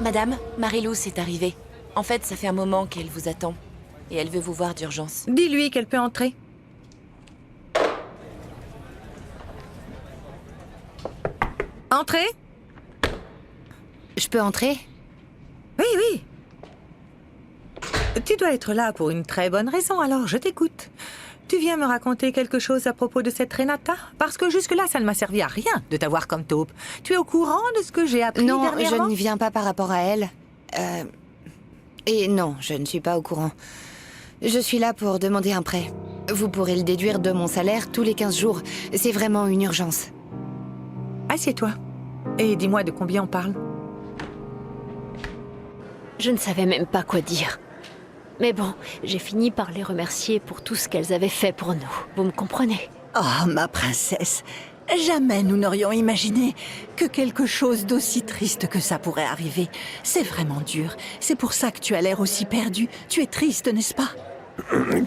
Madame, Marilou est arrivée. En fait, ça fait un moment qu'elle vous attend. Et elle veut vous voir d'urgence. Dis-lui qu'elle peut entrer. Entrez? Je peux entrer? Oui, oui. Tu dois être là pour une très bonne raison, alors je t'écoute. Tu viens me raconter quelque chose à propos de cette Renata? Parce que jusque-là, ça ne m'a servi à rien de t'avoir comme taupe. Tu es au courant de ce que j'ai appris Non, dernièrement? je n'y viens pas par rapport à elle. Et non, je ne suis pas au courant. Je suis là pour demander un prêt. Vous pourrez le déduire de mon salaire tous les 15 jours. C'est vraiment une urgence. Assieds-toi. Et dis-moi de combien on parle. Je ne savais même pas quoi dire. Mais bon, j'ai fini par les remercier pour tout ce qu'elles avaient fait pour nous. Vous me comprenez? Oh, ma princesse, jamais nous n'aurions imaginé que quelque chose d'aussi triste que ça pourrait arriver. C'est vraiment dur. C'est pour ça que tu as l'air aussi perdue. Tu es triste, n'est-ce pas?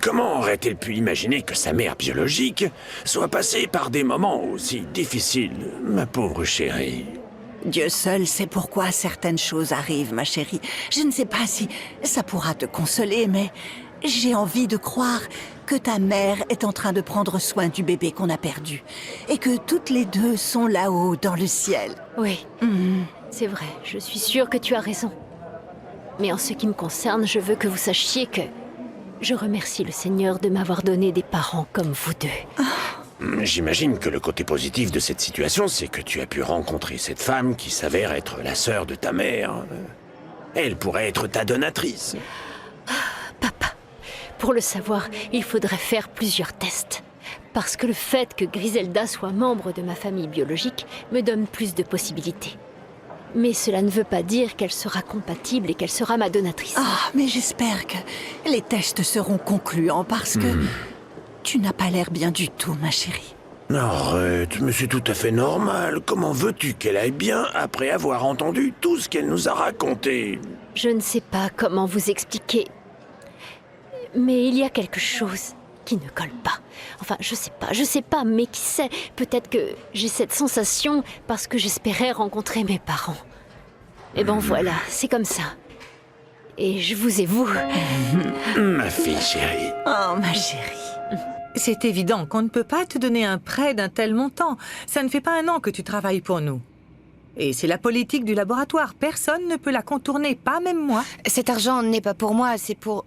Comment aurait-elle pu imaginer que sa mère biologique soit passée par des moments aussi difficiles, ma pauvre chérie? Dieu seul sait pourquoi certaines choses arrivent, ma chérie. Je ne sais pas si ça pourra te consoler, mais j'ai envie de croire que ta mère est en train de prendre soin du bébé qu'on a perdu. Et que toutes les deux sont là-haut, dans le ciel. Oui, c'est vrai, je suis sûre que tu as raison. Mais en ce qui me concerne, je veux que vous sachiez que je remercie le Seigneur de m'avoir donné des parents comme vous deux. J'imagine que le côté positif de cette situation, c'est que tu as pu rencontrer cette femme qui s'avère être la sœur de ta mère. Elle pourrait être ta donatrice. Papa, pour le savoir, il faudrait faire plusieurs tests. Parce que le fait que Griselda soit membre de ma famille biologique me donne plus de possibilités. Mais cela ne veut pas dire qu'elle sera compatible et qu'elle sera ma donatrice. Ah, mais j'espère que les tests seront concluants parce que tu n'as pas l'air bien du tout, ma chérie. Arrête, mais c'est tout à fait normal. Comment veux-tu qu'elle aille bien après avoir entendu tout ce qu'elle nous a raconté? Je ne sais pas comment vous expliquer. Mais il y a quelque chose qui ne colle pas. Enfin, je sais pas, mais qui sait? Peut-être que j'ai cette sensation parce que j'espérais rencontrer mes parents. Et bon voilà, c'est comme ça. Et je vous ai vous. Ma fille chérie. Oh, ma chérie. C'est évident qu'on ne peut pas te donner un prêt d'un tel montant. Ça ne fait pas un an que tu travailles pour nous. Et c'est la politique du laboratoire. Personne ne peut la contourner, pas même moi. Cet argent n'est pas pour moi, c'est pour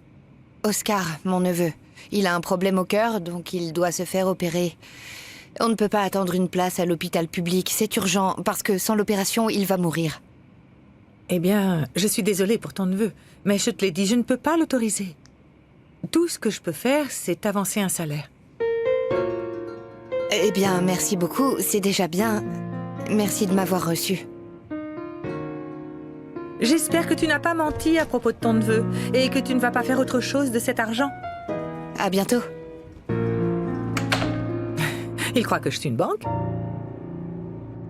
Oscar, mon neveu. Il a un problème au cœur, donc il doit se faire opérer. On ne peut pas attendre une place à l'hôpital public. C'est urgent, parce que sans l'opération, il va mourir. Eh bien, je suis désolée pour ton neveu, mais je te l'ai dit, je ne peux pas l'autoriser. Tout ce que je peux faire, c'est avancer un salaire. Eh bien, merci beaucoup, c'est déjà bien. Merci de m'avoir reçu. J'espère que tu n'as pas menti à propos de ton neveu et que tu ne vas pas faire autre chose de cet argent. À bientôt. Il croit que je suis une banque?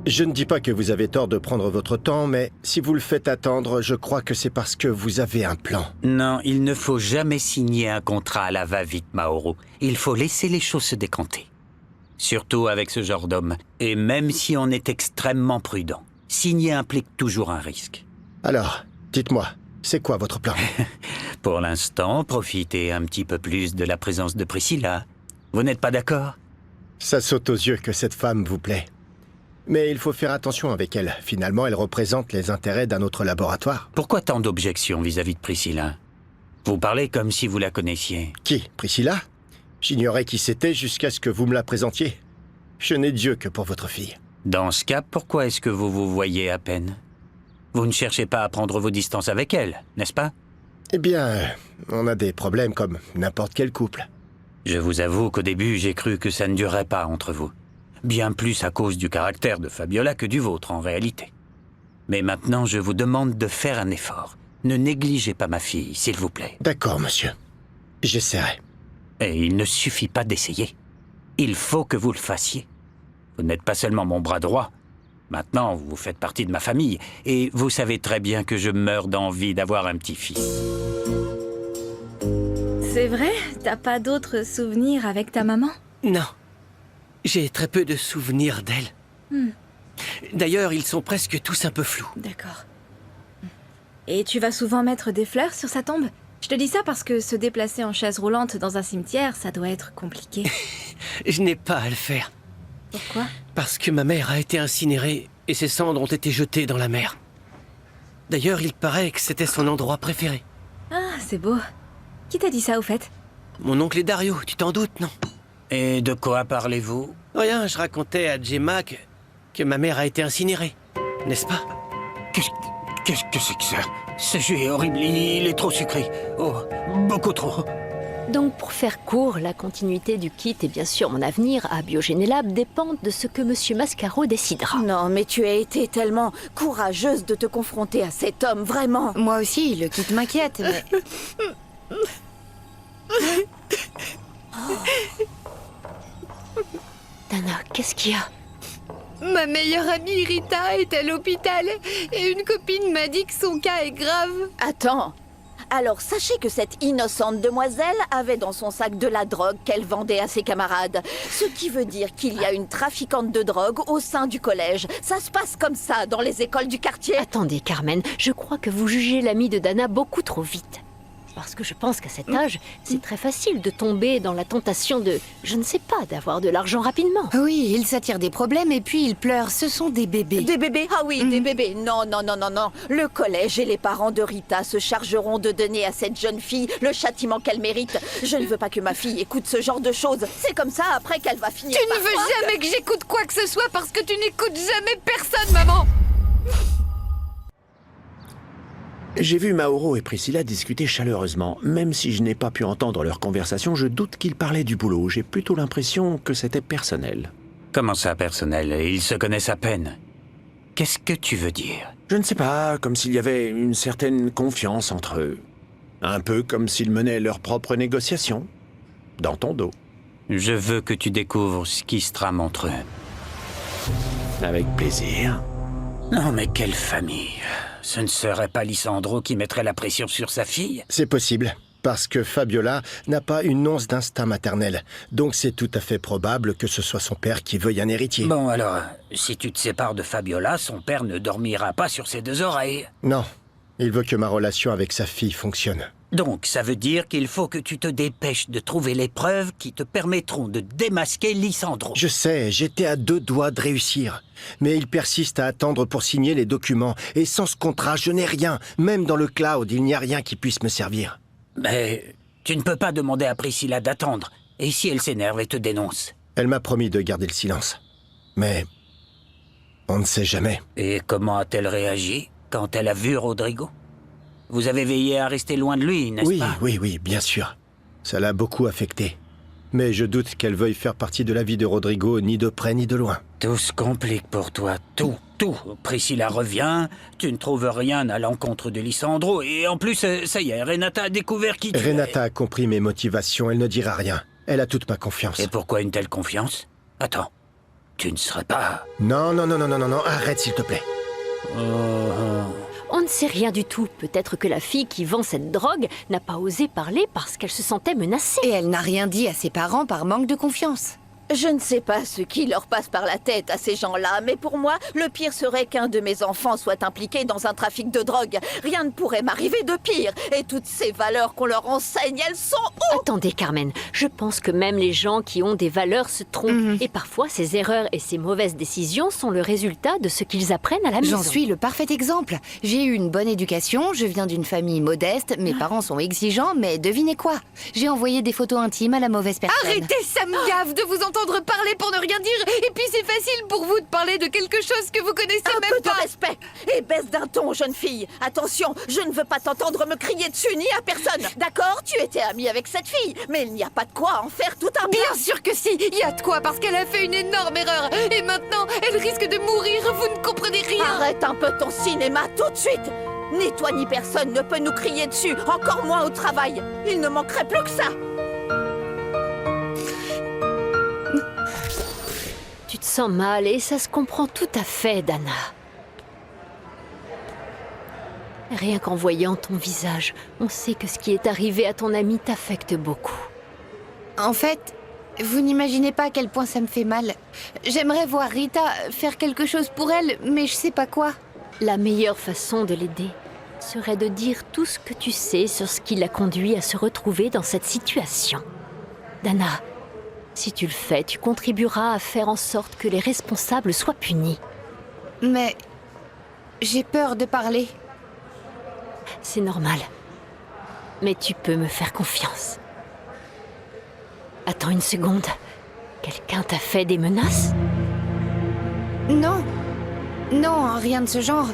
Je ne dis pas que vous avez tort de prendre votre temps, mais si vous le faites attendre, je crois que c'est parce que vous avez un plan. Non, il ne faut jamais signer un contrat à la va-vite, Maoro. Il faut laisser les choses se décanter. Surtout avec ce genre d'homme. Et même si on est extrêmement prudent, signer implique toujours un risque. Alors, dites-moi, c'est quoi votre plan? Pour l'instant, profitez un petit peu plus de la présence de Priscilla. Vous n'êtes pas d'accord? Ça saute aux yeux que cette femme vous plaît. Mais il faut faire attention avec elle. Finalement, elle représente les intérêts d'un autre laboratoire. Pourquoi tant d'objections vis-à-vis de Priscilla? Vous parlez comme si vous la connaissiez. Qui? Priscilla? J'ignorais qui c'était jusqu'à ce que vous me la présentiez. Je n'ai Dieu que pour votre fille. Dans ce cas, pourquoi est-ce que vous vous voyez à peine? Vous ne cherchez pas à prendre vos distances avec elle, n'est-ce pas? Eh bien, on a des problèmes comme n'importe quel couple. Je vous avoue qu'au début, j'ai cru que ça ne durerait pas entre vous. Bien plus à cause du caractère de Fabiola que du vôtre, en réalité. Mais maintenant, je vous demande de faire un effort. Ne négligez pas ma fille, s'il vous plaît. D'accord, monsieur. J'essaierai. Et il ne suffit pas d'essayer. Il faut que vous le fassiez. Vous n'êtes pas seulement mon bras droit. Maintenant, vous faites partie de ma famille. Et vous savez très bien que je meurs d'envie d'avoir un petit-fils. C'est vrai? T'as pas d'autres souvenirs avec ta maman? Non. J'ai très peu de souvenirs d'elle. D'ailleurs, ils sont presque tous un peu flous. D'accord. Et tu vas souvent mettre des fleurs sur sa tombe? Je te dis ça parce que se déplacer en chaise roulante dans un cimetière, ça doit être compliqué. Je n'ai pas à le faire. Pourquoi? Parce que ma mère a été incinérée et ses cendres ont été jetées dans la mer. D'ailleurs, il paraît que c'était son endroit préféré. Ah, c'est beau. Qui t'a dit ça, au fait? Mon oncle est Dario, tu t'en doutes, non? Et de quoi parlez-vous? Rien, je racontais à Gemma que ma mère a été incinérée. N'est-ce pas? Qu'est-ce que c'est que ça? Ce jeu est horrible, il est trop sucré. Oh, beaucoup trop. Donc pour faire court, la continuité du kit et bien sûr mon avenir à Biogénélab dépendent de ce que Monsieur Mascaro décidera. Non, mais tu as été tellement courageuse de te confronter à cet homme, vraiment. Moi aussi, le kit m'inquiète, mais... Dana, qu'est-ce qu'il y a? Ma meilleure amie Rita est à l'hôpital et une copine m'a dit que son cas est grave. Attends. Alors sachez que cette innocente demoiselle avait dans son sac de la drogue qu'elle vendait à ses camarades. Ce qui veut dire qu'il y a une trafiquante de drogue au sein du collège. Ça se passe comme ça dans les écoles du quartier. Attendez, Carmen, je crois que vous jugez l'ami de Dana beaucoup trop vite. Parce que je pense qu'à cet âge, c'est très facile de tomber dans la tentation de, je ne sais pas, d'avoir de l'argent rapidement. Oui, il s'attire des problèmes et puis il pleure. Ce sont des bébés. Des bébés? Ah oui, des bébés. Non, non, non, non, non. Le collège et les parents de Rita se chargeront de donner à cette jeune fille le châtiment qu'elle mérite. Je ne veux pas que ma fille écoute ce genre de choses. C'est comme ça après qu'elle va finir Tu par ne veux croire jamais que j'écoute quoi que ce soit parce que tu n'écoutes jamais personne, maman. J'ai vu Mauro et Priscilla discuter chaleureusement. Même si je n'ai pas pu entendre leur conversation, je doute qu'ils parlaient du boulot. J'ai plutôt l'impression que c'était personnel. Comment ça, personnel? Ils se connaissent à peine. Qu'est-ce que tu veux dire? Je ne sais pas, comme s'il y avait une certaine confiance entre eux. Un peu comme s'ils menaient leurs propres négociations. Dans ton dos. Je veux que tu découvres ce qui se trame entre eux. Avec plaisir. Non, mais quelle famille! Ce ne serait pas Lisandro qui mettrait la pression sur sa fille? C'est possible, parce que Fabiola n'a pas une once d'instinct maternel. Donc c'est tout à fait probable que ce soit son père qui veuille un héritier. Bon, alors, si tu te sépares de Fabiola, son père ne dormira pas sur ses deux oreilles. Non, il veut que ma relation avec sa fille fonctionne. Donc, ça veut dire qu'il faut que tu te dépêches de trouver les preuves qui te permettront de démasquer Lisandro. Je sais, j'étais à 2 doigts de réussir. Mais il persiste à attendre pour signer les documents. Et sans ce contrat, je n'ai rien. Même dans le cloud, il n'y a rien qui puisse me servir. Mais tu ne peux pas demander à Priscilla d'attendre. Et si elle s'énerve et te dénonce? Elle m'a promis de garder le silence. Mais on ne sait jamais. Et comment a-t-elle réagi quand elle a vu Rodrigo? Vous avez veillé à rester loin de lui, n'est-ce pas? Oui, bien sûr. Ça l'a beaucoup affecté. Mais je doute qu'elle veuille faire partie de la vie de Rodrigo, ni de près ni de loin. Tout se complique pour toi, tout. Priscilla revient, tu ne trouves rien à l'encontre de Lisandro, et en plus, ça y est, Renata a découvert qui tu es. Renata a compris mes motivations, elle ne dira rien. Elle a toute ma confiance. Et pourquoi une telle confiance? Attends, tu ne serais pas... Non, arrête s'il te plaît. On ne sait rien du tout. Peut-être que la fille qui vend cette drogue n'a pas osé parler parce qu'elle se sentait menacée. Et elle n'a rien dit à ses parents par manque de confiance. Je ne sais pas ce qui leur passe par la tête à ces gens-là, mais pour moi, le pire serait qu'un de mes enfants soit impliqué dans un trafic de drogue. Rien ne pourrait m'arriver de pire. Et toutes ces valeurs qu'on leur enseigne, elles sont où? Attendez, Carmen, je pense que même les gens qui ont des valeurs se trompent. Et parfois, ces erreurs et ces mauvaises décisions sont le résultat de ce qu'ils apprennent à la maison. J'en suis le parfait exemple. J'ai eu une bonne éducation, je viens d'une famille modeste, mes parents sont exigeants, mais devinez quoi? J'ai envoyé des photos intimes à la mauvaise personne. Arrêtez, ça me gave de vous entendre parler pour ne rien dire. Et puis c'est facile pour vous de parler de quelque chose que vous connaissez Un même peu pas. de respect et baisse d'un ton, jeune fille. Attention, je ne veux pas t'entendre me crier dessus ni à personne. D'accord, tu étais amie avec cette fille, mais il n'y a pas de quoi en faire tout un plat. Bien sûr que si, il y a de quoi parce qu'elle a fait une énorme erreur. Et maintenant, elle risque de mourir, vous ne comprenez rien. Arrête un peu ton cinéma tout de suite. Ni toi ni personne ne peut nous crier dessus, encore moins au travail. Il ne manquerait plus que ça. Tu te sens mal et ça se comprend tout à fait, Dana. Rien qu'en voyant ton visage, on sait que ce qui est arrivé à ton ami t'affecte beaucoup. En fait, vous n'imaginez pas à quel point ça me fait mal. J'aimerais voir Rita faire quelque chose pour elle, mais je sais pas quoi. La meilleure façon de l'aider, serait de dire tout ce que tu sais sur ce qui l'a conduit à se retrouver dans cette situation. Dana, si tu le fais, tu contribueras à faire en sorte que les responsables soient punis. Mais j'ai peur de parler. C'est normal. Mais tu peux me faire confiance. Attends une seconde. Quelqu'un t'a fait des menaces? Non. Non, rien de ce genre.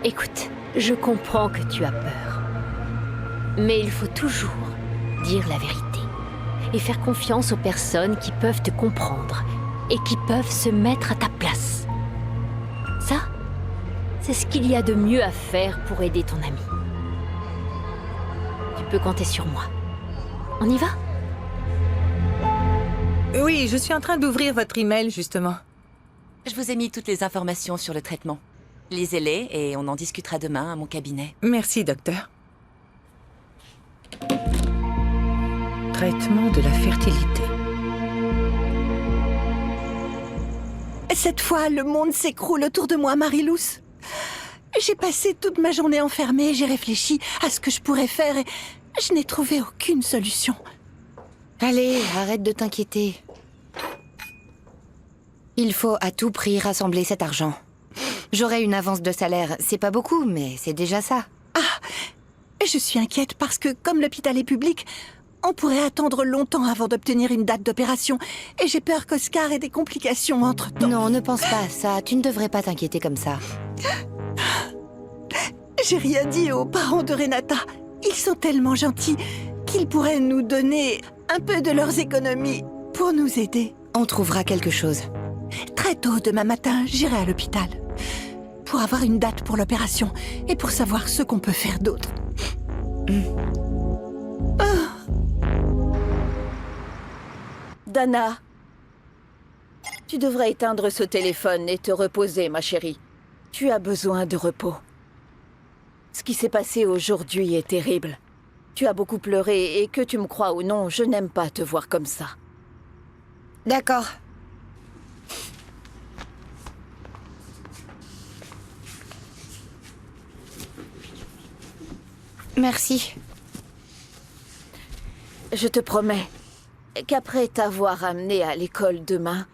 Écoute, je comprends que tu as peur. Mais il faut toujours dire la vérité. Et faire confiance aux personnes qui peuvent te comprendre et qui peuvent se mettre à ta place. Ça, c'est ce qu'il y a de mieux à faire pour aider ton ami. Tu peux compter sur moi. On y va? Oui, je suis en train d'ouvrir votre email, justement. Je vous ai mis toutes les informations sur le traitement. Lisez-les et on en discutera demain à mon cabinet. Merci, docteur. Traitement de la fertilité. Cette fois, le monde s'écroule autour de moi, Marilous. J'ai passé toute ma journée enfermée, j'ai réfléchi à ce que je pourrais faire et je n'ai trouvé aucune solution. Allez, arrête de t'inquiéter. Il faut à tout prix rassembler cet argent. J'aurai une avance de salaire. C'est pas beaucoup, mais c'est déjà ça. Ah, je suis inquiète parce que, comme l'hôpital est public, on pourrait attendre longtemps avant d'obtenir une date d'opération. Et j'ai peur qu'Oscar ait des complications entre-temps. Non, ne pense pas à ça. Tu ne devrais pas t'inquiéter comme ça. J'ai rien dit aux parents de Renata. Ils sont tellement gentils qu'ils pourraient nous donner un peu de leurs économies pour nous aider. On trouvera quelque chose. Très tôt demain matin, j'irai à l'hôpital pour avoir une date pour l'opération et pour savoir ce qu'on peut faire d'autre. Dana, tu devrais éteindre ce téléphone et te reposer, ma chérie. Tu as besoin de repos. Ce qui s'est passé aujourd'hui est terrible. Tu as beaucoup pleuré et que tu me crois ou non, je n'aime pas te voir comme ça. D'accord. Merci. Je te promets qu'après t'avoir amenée à l'école demain,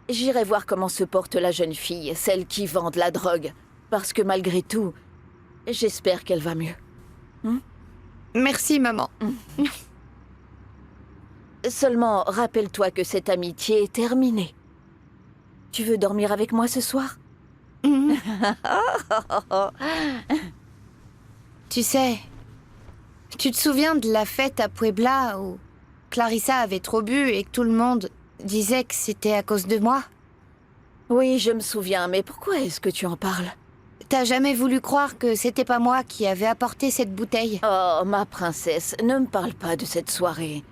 j'irai voir comment se porte la jeune fille, celle qui vend de la drogue. Parce que malgré tout, j'espère qu'elle va mieux. Merci, maman. Seulement, rappelle-toi que cette amitié est terminée. Tu veux dormir avec moi ce soir? Tu sais, tu te souviens de la fête à Puebla où Clarissa avait trop bu et que tout le monde disait que c'était à cause de moi? Oui, je me souviens, mais pourquoi est-ce que tu en parles? T'as jamais voulu croire que c'était pas moi qui avais apporté cette bouteille? Oh, ma princesse, ne me parle pas de cette soirée.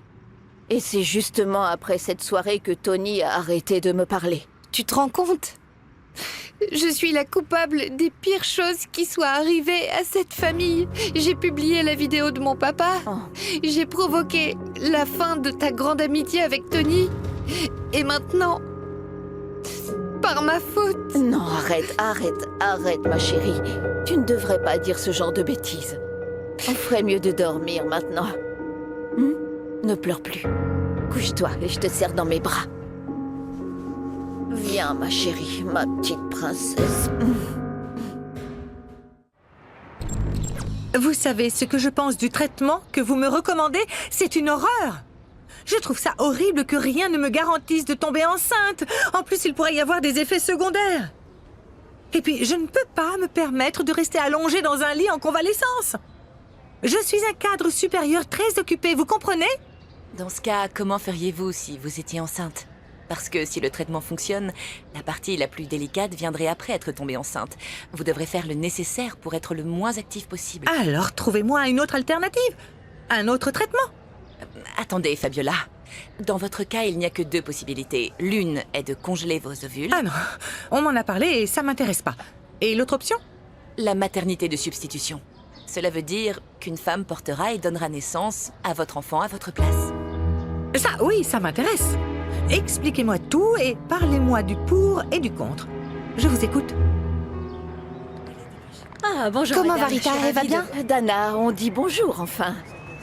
Et c'est justement après cette soirée que Tony a arrêté de me parler. Tu te rends compte? Je suis la coupable des pires choses qui soient arrivées à cette famille. J'ai publié la vidéo de mon papa. J'ai provoqué la fin de ta grande amitié avec Tony. Et maintenant, par ma faute... Non, arrête, ma chérie. Tu ne devrais pas dire ce genre de bêtises. On ferait mieux de dormir maintenant. Ne pleure plus. Couche-toi et je te serre dans mes bras. Viens, ma chérie, ma petite princesse. Vous savez ce que je pense du traitement que vous me recommandez? C'est une horreur! Je trouve ça horrible que rien ne me garantisse de tomber enceinte. En plus, il pourrait y avoir des effets secondaires. Et puis, je ne peux pas me permettre de rester allongée dans un lit en convalescence. Je suis un cadre supérieur très occupé, vous comprenez? Dans ce cas, comment feriez-vous si vous étiez enceinte? Parce que si le traitement fonctionne, la partie la plus délicate viendrait après être tombée enceinte. Vous devrez faire le nécessaire pour être le moins actif possible. Alors, trouvez-moi une autre alternative. Un autre traitement. Attendez, Fabiola. Dans votre cas, il n'y a que deux possibilités. L'une est de congeler vos ovules. Ah non, on m'en a parlé et ça m'intéresse pas. Et l'autre option? La maternité de substitution. Cela veut dire qu'une femme portera et donnera naissance à votre enfant à votre place. Ça, oui, ça m'intéresse. Expliquez-moi tout et parlez-moi du pour et du contre. Je vous écoute. Ah, bonjour. Comment madame, va Rita? je suis Elle va ravie bien? Dana, on dit bonjour enfin.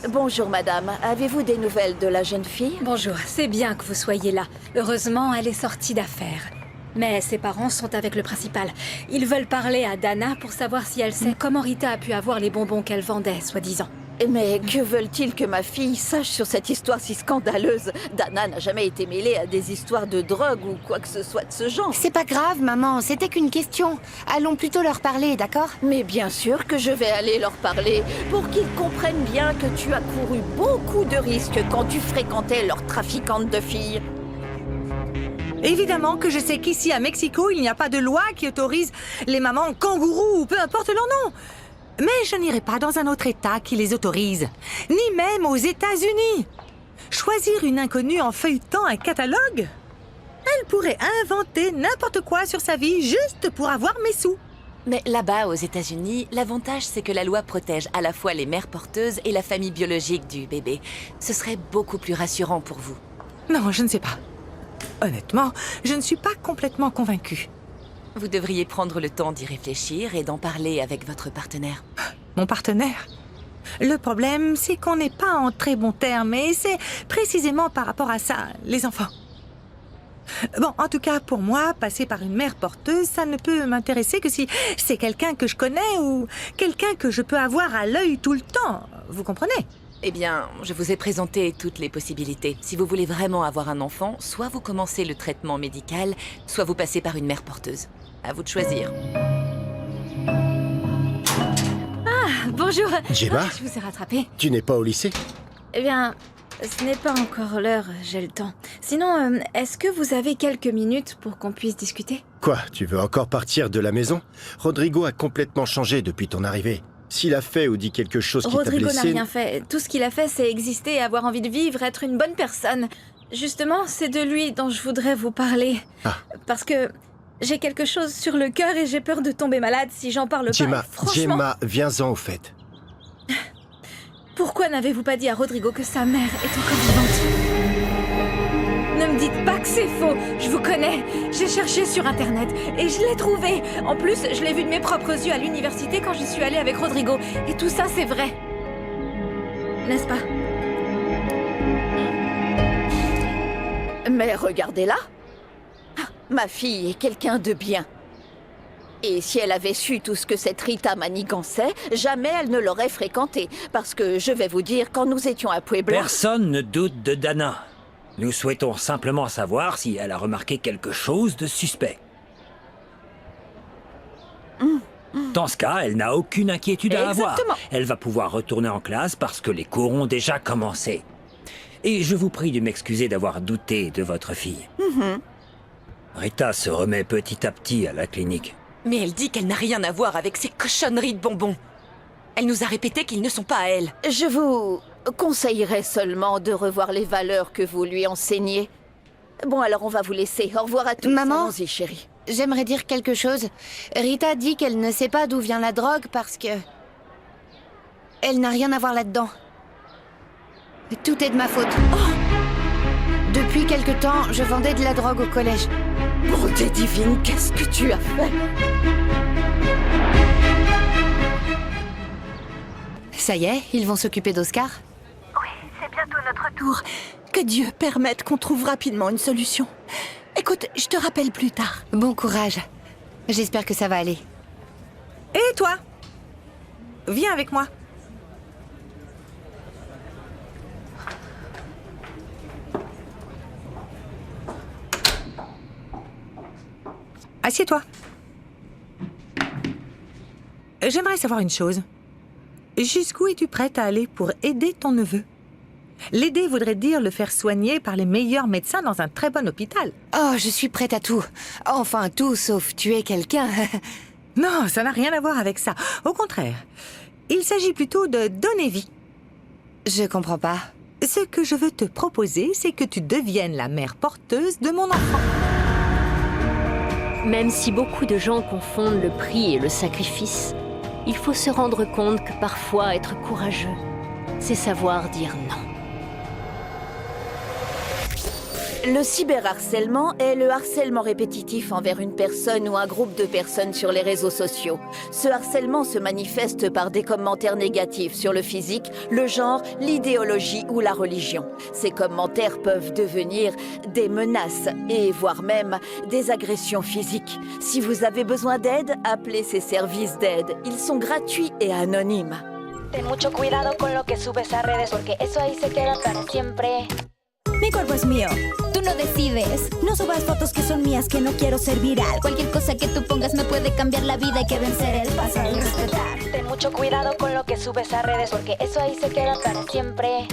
Bonjour madame, avez-vous des nouvelles de la jeune fille? Bonjour, c'est bien que vous soyez là. Heureusement, elle est sortie d'affaires. Mais ses parents sont avec le principal. Ils veulent parler à Dana pour savoir si elle sait comment Rita a pu avoir les bonbons qu'elle vendait, soi-disant. Mais que veulent-ils que ma fille sache sur cette histoire si scandaleuse? Dana n'a jamais été mêlée à des histoires de drogue ou quoi que ce soit de ce genre. C'est pas grave, maman, c'était qu'une question. Allons plutôt leur parler, d'accord? Mais bien sûr que je vais aller leur parler pour qu'ils comprennent bien que tu as couru beaucoup de risques quand tu fréquentais leur trafiquante de filles. Évidemment que je sais qu'ici à Mexico, il n'y a pas de loi qui autorise les mamans kangourous ou peu importe leur nom. Mais je n'irai pas dans un autre État qui les autorise, ni même aux États-Unis. Choisir une inconnue en feuilletant un catalogue? Elle pourrait inventer n'importe quoi sur sa vie juste pour avoir mes sous. Mais là-bas, aux États-Unis, l'avantage, c'est que la loi protège à la fois les mères porteuses et la famille biologique du bébé. Ce serait beaucoup plus rassurant pour vous. Non, je ne sais pas. Honnêtement, je ne suis pas complètement convaincue. Vous devriez prendre le temps d'y réfléchir et d'en parler avec votre partenaire. Mon partenaire? Le problème, c'est qu'on n'est pas en très bons termes, et c'est précisément par rapport à ça, les enfants. Bon, en tout cas, pour moi, passer par une mère porteuse, ça ne peut m'intéresser que si c'est quelqu'un que je connais ou quelqu'un que je peux avoir à l'œil tout le temps. Vous comprenez? Eh bien, je vous ai présenté toutes les possibilités. Si vous voulez vraiment avoir un enfant, soit vous commencez le traitement médical, soit vous passez par une mère porteuse. À vous de choisir. Bonjour. Gemma? Je vous ai rattrapé. Tu n'es pas au lycée? Eh bien, ce n'est pas encore l'heure, j'ai le temps. Sinon, est-ce que vous avez quelques minutes pour qu'on puisse discuter? Quoi, tu veux encore partir de la maison? Rodrigo a complètement changé depuis ton arrivée. S'il a fait ou dit quelque chose qui t'a Rodrigo n'a blessé... rien fait. Tout ce qu'il a fait, c'est exister, avoir envie de vivre, être une bonne personne. Justement, c'est de lui dont je voudrais vous parler. Ah. Parce que j'ai quelque chose sur le cœur et j'ai peur de tomber malade si j'en parle Gemma, pas. Et franchement, Gemma, viens-en au fait. pourquoi n'avez-vous pas dit à Rodrigo que sa mère est encore vivante? Ne me dites pas que c'est faux. Je vous connais. J'ai cherché sur Internet et je l'ai trouvé. En plus, je l'ai vu de mes propres yeux à l'université quand j'y suis allée avec Rodrigo. Et tout ça, c'est vrai. N'est-ce pas? Mais regardez-la. Ah, ma fille est quelqu'un de bien. Et si elle avait su tout ce que cette Rita manigançait, jamais elle ne l'aurait fréquentée. Parce que, je vais vous dire, quand nous étions à Puebla... Personne ne doute de Dana. Nous souhaitons simplement savoir si elle a remarqué quelque chose de suspect. Dans ce cas, elle n'a aucune inquiétude à avoir. Exactement. Elle va pouvoir retourner en classe parce que les cours ont déjà commencé. Et je vous prie de m'excuser d'avoir douté de votre fille. Rita se remet petit à petit à la clinique. Mais elle dit qu'elle n'a rien à voir avec ces cochonneries de bonbons. Elle nous a répété qu'ils ne sont pas à elle. Je vous conseillerais seulement de revoir les valeurs que vous lui enseignez. Bon, alors on va vous laisser. Au revoir à tous. Maman? Allons-y, chérie. J'aimerais dire quelque chose. Rita dit qu'elle ne sait pas d'où vient la drogue parce que... elle n'a rien à voir là-dedans. Tout est de ma faute. Depuis quelque temps, je vendais de la drogue au collège. Bonté divine, qu'est-ce que tu as fait? Ça y est, ils vont s'occuper d'Oscar? Oui, c'est bientôt notre tour. Que Dieu permette qu'on trouve rapidement une solution. Écoute, je te rappelle plus tard. Bon courage. J'espère que ça va aller. Et toi? Viens avec moi. Assieds-toi. J'aimerais savoir une chose. Jusqu'où es-tu prête à aller pour aider ton neveu? L'aider voudrait dire le faire soigner par les meilleurs médecins dans un très bon hôpital. Oh, je suis prête à tout. Enfin, tout sauf tuer quelqu'un. Non, ça n'a rien à voir avec ça. Au contraire, il s'agit plutôt de donner vie. Je comprends pas. Ce que je veux te proposer, c'est que tu deviennes la mère porteuse de mon enfant. Même si beaucoup de gens confondent le prix et le sacrifice, il faut se rendre compte que parfois être courageux, c'est savoir dire non. Le cyberharcèlement est le harcèlement répétitif envers une personne ou un groupe de personnes sur les réseaux sociaux. Ce harcèlement se manifeste par des commentaires négatifs sur le physique, le genre, l'idéologie ou la religion. Ces commentaires peuvent devenir des menaces et voire même des agressions physiques. Si vous avez besoin d'aide, appelez ces services d'aide. Ils sont gratuits et anonymes. Ten mucho cuidado con lo que subes a redes porque eso ahí se queda para siempre. Mi cuerpo es mío. Tú no decides. No subas fotos que son mías que no quiero ser viral. Cualquier cosa que tú pongas me puede cambiar la vida. Hay que vencer el pasado y respetar. Ten mucho cuidado con lo que subes a redes porque eso ahí se queda para siempre.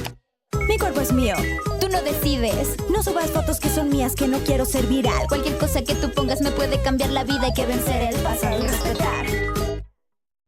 Mi cuerpo es mío. Tú no decides. No subas fotos que son mías que no quiero ser viral. Cualquier cosa que tú pongas me puede cambiar la vida. Hay que vencer el pasado y respetar.